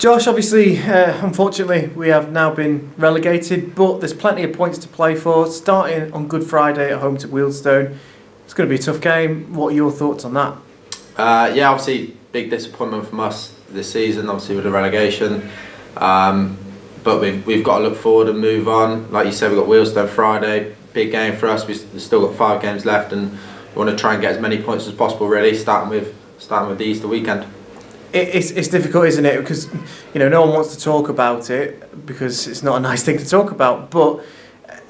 Josh, obviously, unfortunately, we have now been relegated, but there's plenty of points to play for. Starting on Good Friday at home to Wealdstone, it's going to be a tough game. What are your thoughts on that? Yeah, obviously, big disappointment from us this season, obviously with the relegation. But we've got to look forward and move on. Like you said, we've got Wealdstone Friday, big game for us. We've still got 5 games left, and we want to try and get as many points as possible. Really, starting with the Easter weekend. It's difficult, isn't it? Because no one wants to talk about it because it's not a nice thing to talk about. But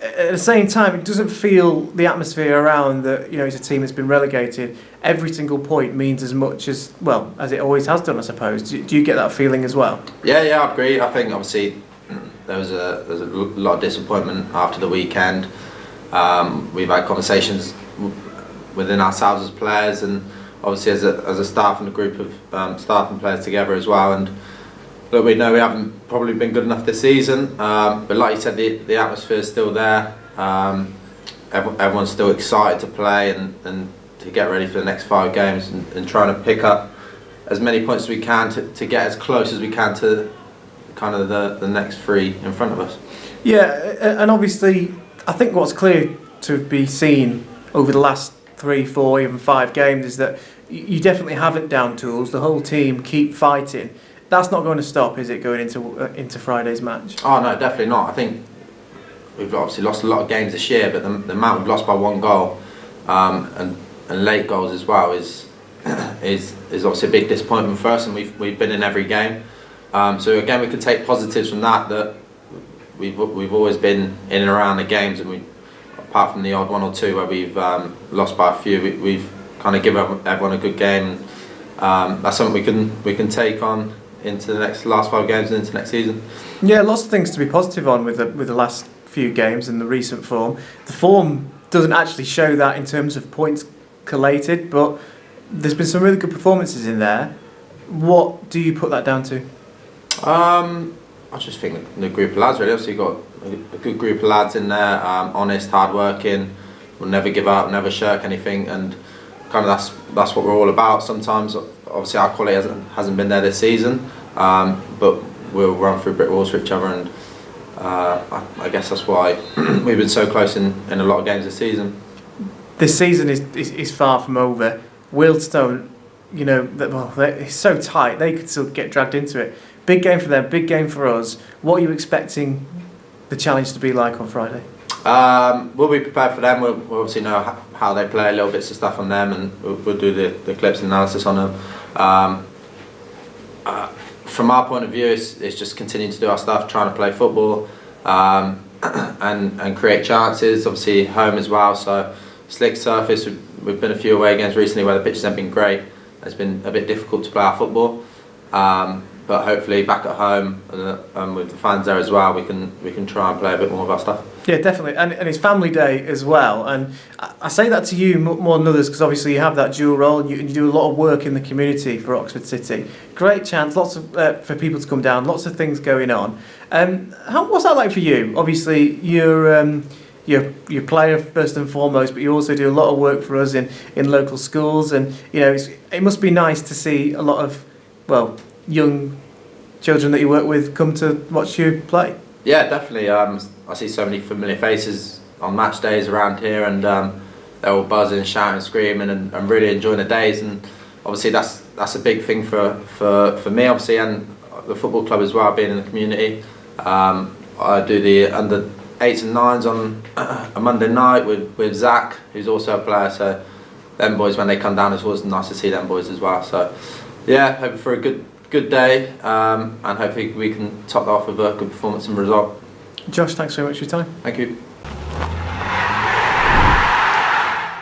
at the same time, it doesn't feel the atmosphere around that. It's a team that's been relegated. Every single point means as much as it always has done, I suppose. Do you get that feeling as well? Yeah, I agree. I think obviously there was a lot of disappointment after the weekend. We've had conversations within ourselves as players, and obviously as a staff and a group of staff and players together as well. And look, we know we haven't probably been good enough this season, but like you said, the atmosphere is still there. Everyone's still excited to play and to get ready for the next 5 games and trying to pick up as many points as we can to get as close as we can to kind of the next 3 in front of us. Yeah, and obviously I think what's clear to be seen over the last 3, 4, even 5 games is that you definitely haven't down tools. The whole team keep fighting. That's not going to stop, is it, going into Friday's match? Oh no, definitely not. I think we've obviously lost a lot of games this year, but the amount we've lost by 1 goal and late goals as well is obviously a big disappointment for us, and we've been in every game. So again, we can take positives from that we've always been in and around the games, and apart from the odd 1 or 2 where we've lost by a few, we've kind of given everyone a good game. That's something we can take on into the last 5 games and into next season. Yeah, lots of things to be positive on with the last few games and the recent form. The form doesn't actually show that in terms of points collated, but there's been some really good performances in there. What do you put that down to? I just think the group of lads, really. Obviously, you've got a good group of lads in there, honest, hard-working, will never give up, never shirk anything, and kind of that's what we're all about. Sometimes, obviously, our quality hasn't been there this season, but we'll run through brick walls for each other, and I guess that's why we've been so close in a lot of games this season. This season is far from over. Wealdstone, it's so tight, they could still get dragged into it. Big game for them, big game for us. What are you expecting the challenge to be like on Friday? We'll be prepared for them. We'll obviously know how they play, little bits of stuff on them, and we'll do the clips and analysis on them. From our point of view, it's just continuing to do our stuff, trying to play football and create chances. Obviously home as well, so slick surface. We've been a few away games recently where the pitches haven't been great. It's been a bit difficult to play our football. But hopefully back at home and with the fans there as well, we can try and play a bit more of our stuff. Yeah, definitely, and it's family day as well. And I say that to you more than others because obviously you have that dual role and you do a lot of work in the community for Oxford City. Great chance, lots of for people to come down, lots of things going on. What's that like for you? Obviously, you're a player first and foremost, but you also do a lot of work for us in local schools, and it must be nice to see a lot of young children that you work with come to watch you play. Yeah, definitely. I see so many familiar faces on match days around here, and they're all buzzing, shouting, screaming, and really enjoying the days. And obviously that's a big thing for me, obviously, and the football club as well, being in the community. I do the under 8s and 9s on a Monday night with Zach, who's also a player. So them boys, when they come down, it's always nice to see them boys as well. So yeah, hoping for a good day, and hopefully we can top that off with a good performance and result. Josh, thanks so much for your time. Thank you.